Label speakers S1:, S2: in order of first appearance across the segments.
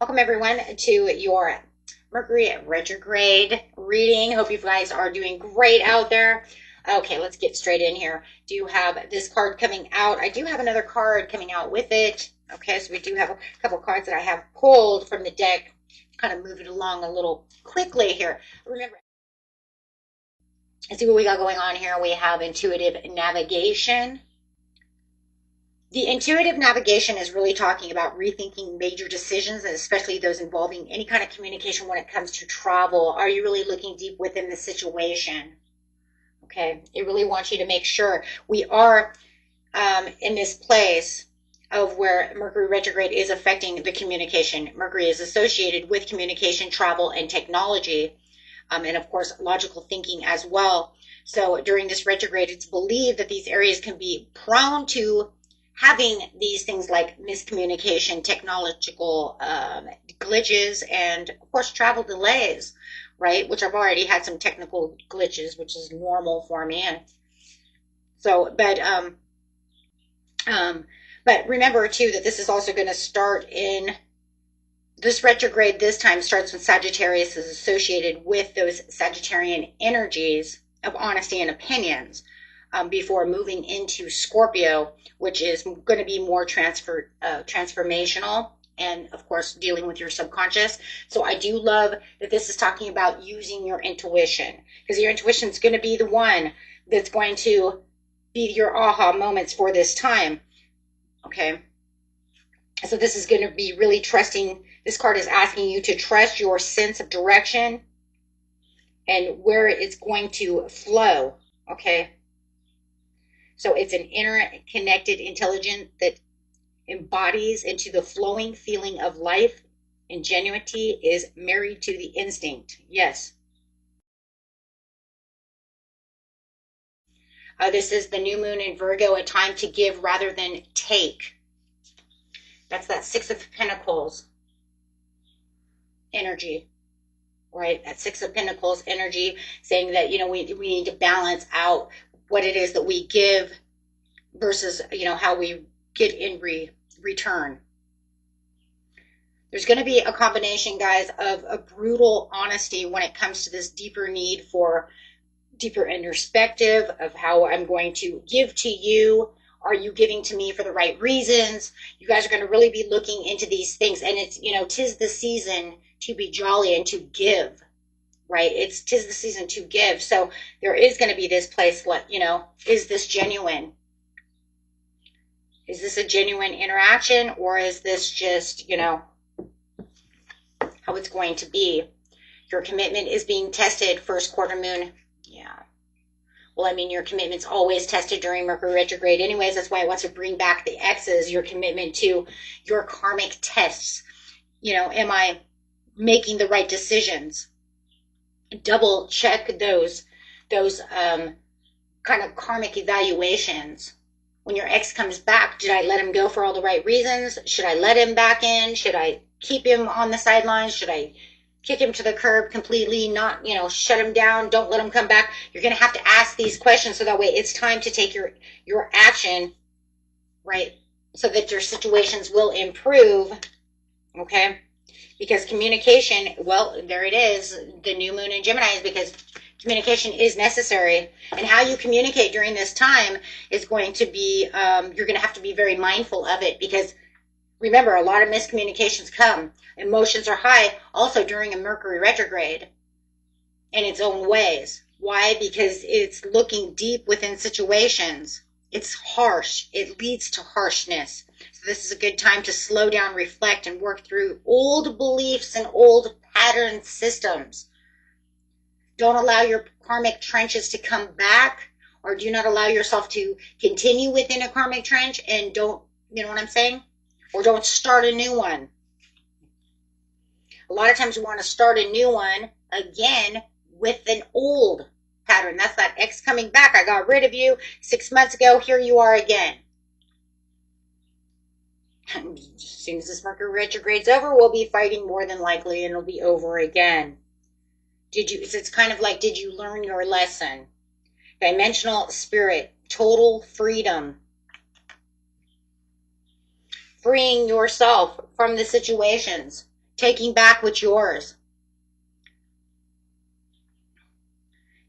S1: Welcome everyone to your Mercury retrograde reading. Hope you guys are doing great out there. Okay, let's get straight in here. Do you have this card coming out? I do have another card coming out with it. Okay, so we do have a couple cards that I have pulled from the deck. Kind of move it along a little quickly here. Remember, let's see what we got going on here. We have intuitive navigation. The intuitive navigation is really talking about rethinking major decisions, and especially those involving any kind of communication when it comes to travel. Are you really looking deep within the situation? Okay, it really wants you to make sure we are in this place of where Mercury retrograde is affecting the communication. Mercury is associated with communication, travel, and technology, and of course, logical thinking as well. So during this retrograde, it's believed that these areas can be prone to having these things like miscommunication, technological glitches, and of course travel delays, right? Which I've already had some technical glitches, which is normal for me. And so, but remember too that this is also going to start in this retrograde. This time starts when Sagittarius is associated with those Sagittarian energies of honesty and opinions. Before moving into Scorpio, which is going to be more transformational and, of course, dealing with your subconscious. So I do love that this is talking about using your intuition, because your intuition is going to be the one that's going to be your aha moments for this time. Okay. So this is going to be really trusting. This card is asking you to trust your sense of direction and where it's going to flow. Okay. So it's an interconnected intelligence that embodies into the flowing feeling of life. Ingenuity is married to the instinct. Yes. This is the new moon in Virgo, a time to give rather than take. That's that Six of Pentacles energy, right? That Six of Pentacles energy saying that, we need to balance out what it is that we give versus, how we get in return. There's going to be a combination, guys, of a brutal honesty when it comes to this deeper need for deeper introspective of how I'm going to give to you. Are you giving to me for the right reasons? You guys are going to really be looking into these things. And it's, 'tis the season to be jolly and to give. Right? Tis the season to give. So there is going to be this place, is this genuine? Is this a genuine interaction, or is this just, how it's going to be? Your commitment is being tested first quarter moon. Yeah. Well, your commitment's always tested during Mercury retrograde anyways. That's why I want to bring back the X's, your commitment to your karmic tests. Am I making the right decisions? Double check those kind of karmic evaluations. When your ex comes back, did I let him go for all the right reasons? Should I let him back in? Should I keep him on the sidelines? Should I kick him to the curb completely, not, shut him down, don't let him come back? You're going to have to ask these questions so that way it's time to take your action, right? So that your situations will improve, okay? Because communication, well, there it is, the new moon in Gemini, is because communication is necessary. And how you communicate during this time is going to be, you're going to have to be very mindful of it, because remember, a lot of miscommunications come. Emotions are high also during a Mercury retrograde in its own ways. Why? Because it's looking deep within situations. It's harsh. It leads to harshness. So this is a good time to slow down, reflect, and work through old beliefs and old pattern systems. Don't allow your karmic trenches to come back, or do not allow yourself to continue within a karmic trench and don't, you know what I'm saying? Or don't start a new one. A lot of times we want to start a new one again with an old pattern. That's that ex coming back. I got rid of you 6 months ago. Here you are again. As soon as this Mercury retrograde's over, we'll be fighting more than likely, and it'll be over again. It's kind of like, did you learn your lesson? Dimensional spirit, total freedom. Freeing yourself from the situations. taking back what's yours.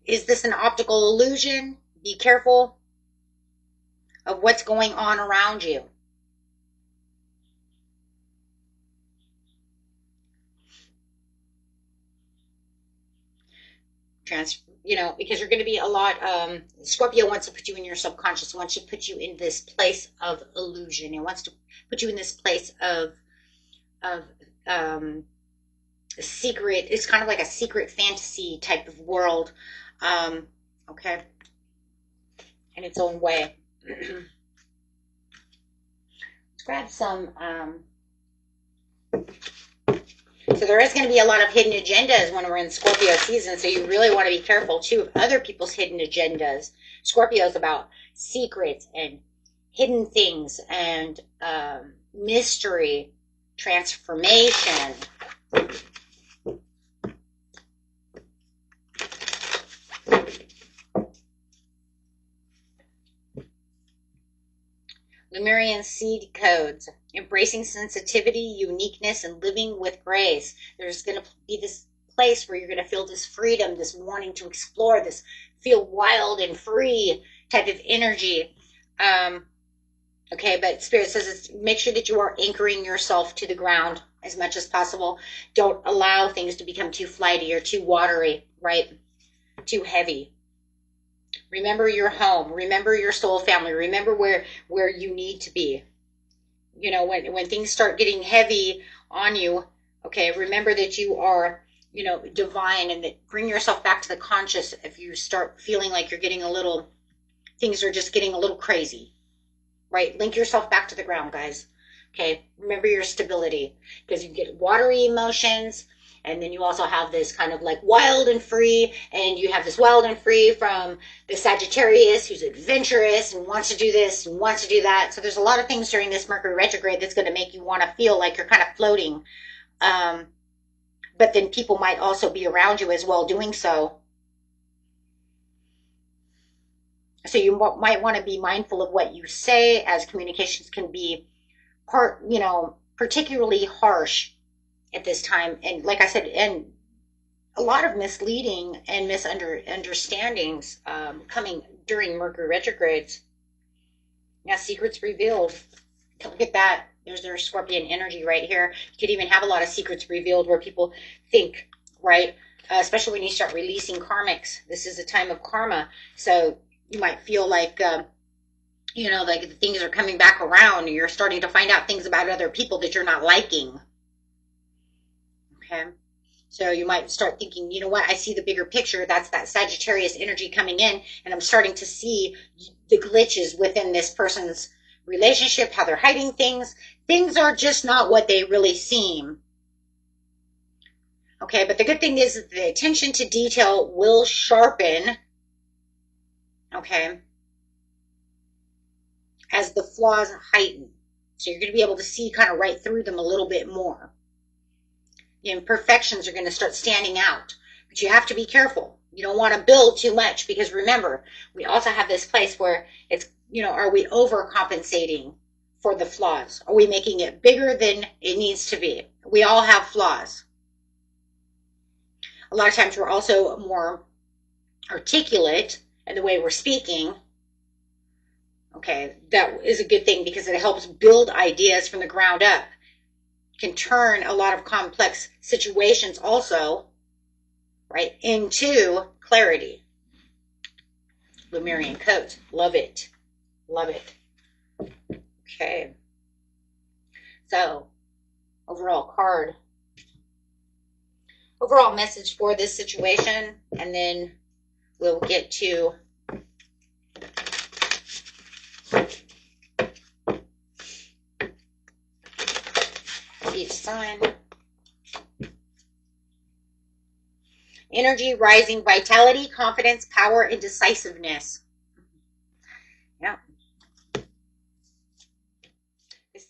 S1: Is this an optical illusion? Be careful of what's going on around you. Because you're going to be a lot, Scorpio wants to put you in your subconscious, wants to put you in this place of illusion. It wants to put you in this place of secret. It's kind of like a secret fantasy type of world. Okay. In its own way. Let's grab some, so there is going to be a lot of hidden agendas when we're in Scorpio season, so you really want to be careful, too, of other people's hidden agendas. Scorpio is about secrets and hidden things and mystery, transformation. Lemurian seed codes, embracing sensitivity, uniqueness, and living with grace. There's going to be this place where you're going to feel this freedom, this wanting to explore, this feel wild and free type of energy. Okay, but Spirit says make sure that you are anchoring yourself to the ground as much as possible. Don't allow things to become too flighty or too watery, right? Too heavy. Remember your home. Remember your soul family. Remember where you need to be. You know, when things start getting heavy on you, okay, remember that you are, divine, and that bring yourself back to the conscious if you start feeling like you're getting things are just getting a little crazy, right? Link yourself back to the ground, guys. Okay, remember your stability, because you get watery emotions. And then you also have this kind of like wild and free, and you have this wild and free from the Sagittarius who's adventurous and wants to do this and wants to do that. So there's a lot of things during this Mercury retrograde that's going to make you want to feel like you're kind of floating. But then people might also be around you as well doing so. So you might want to be mindful of what you say, as communications can be particularly harsh at this time. And like I said, and a lot of misleading and misunderstandings coming during Mercury retrogrades. Now, secrets revealed. Look at that. There's their Scorpion energy right here. You could even have a lot of secrets revealed where people think, right? Especially when you start releasing karmics. This is a time of karma. So you might feel like, like things are coming back around. You're starting to find out things about other people that you're not liking. Okay, so you might start thinking, you know what, I see the bigger picture. That's that Sagittarius energy coming in, and I'm starting to see the glitches within this person's relationship, how they're hiding things. Things are just not what they really seem. Okay, but the good thing is that the attention to detail will sharpen, okay, as the flaws heighten. So you're going to be able to see kind of right through them a little bit more. The imperfections are going to start standing out, but you have to be careful. You don't want to build too much, because remember, we also have this place where it's, are we overcompensating for the flaws? Are we making it bigger than it needs to be? We all have flaws. A lot of times we're also more articulate in the way we're speaking. Okay, that is a good thing because it helps build ideas from the ground up. Can turn a lot of complex situations also, right, into clarity. Lemurian codes. Love it. Love it. Okay. So, overall message for this situation, and then we'll get to each sign. Energy, rising, vitality, confidence, power, and decisiveness.